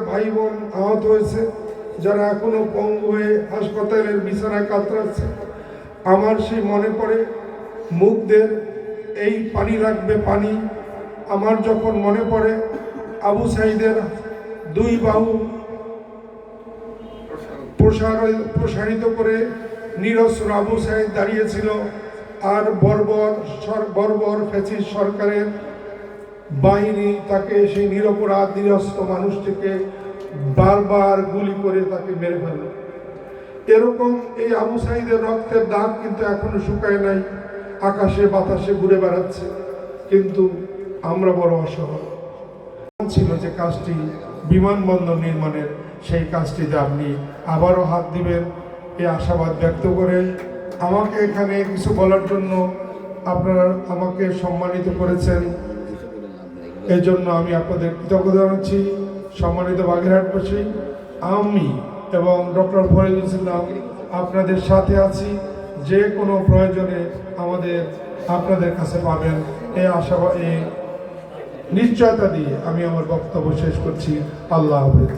ভাই বোন আহত হয়েছে, যারা এখনো পঙ্গু হয়ে হাসপাতালের বিছানায় কাতরাচ্ছে। আমার সেই মনে পড়ে মুখদের এই পানি লাগবে পানি। আমার যখন মনে পড়ে আবু সাঈদের দুই বাহু প্রসারিত করে নিরস্ত্র আবু সাঈদ দাঁড়িয়েছিল, আর বর্বর ফ্যাসিস্ট সরকারের বাহিনী তাকে সেই নিরপরাধ নিরস্ত্র মানুষটিকে বারবার গুলি করে তাকে মেরে ফেলল। এরকম এই আবু সাঈদের রক্তের দাগ কিন্তু এখনো শুকায় নাই, আকাশে বাতাসে ঘুরে বেড়াচ্ছে। কিন্তু আমরা বড় অসহায় ছিল যে কাজটি বিমানবন্দর নির্মাণের, সেই কাজটিতে আপনি আবারও হাত দিবেন এই আশাবাদ ব্যক্ত করে আমাকে এখানে কিছু বলার জন্য আপনারা আমাকে সম্মানিত করেছেন। এই জন্য আমি আপনাদের কৃতজ্ঞতা জানাচ্ছি। সম্মানিত বাগেরহাটবাসী, আমি এবং ডক্টর ফরিদুল ইসলাম আপনাদের সাথে আছি। যে কোনো প্রয়োজনে আপনাদের কাছে পাবেন এই আশাবাদ, এই নিশ্চয়তা দিয়ে আমি আমার বক্তব্য শেষ করছি। আল্লাহ হাফেজ।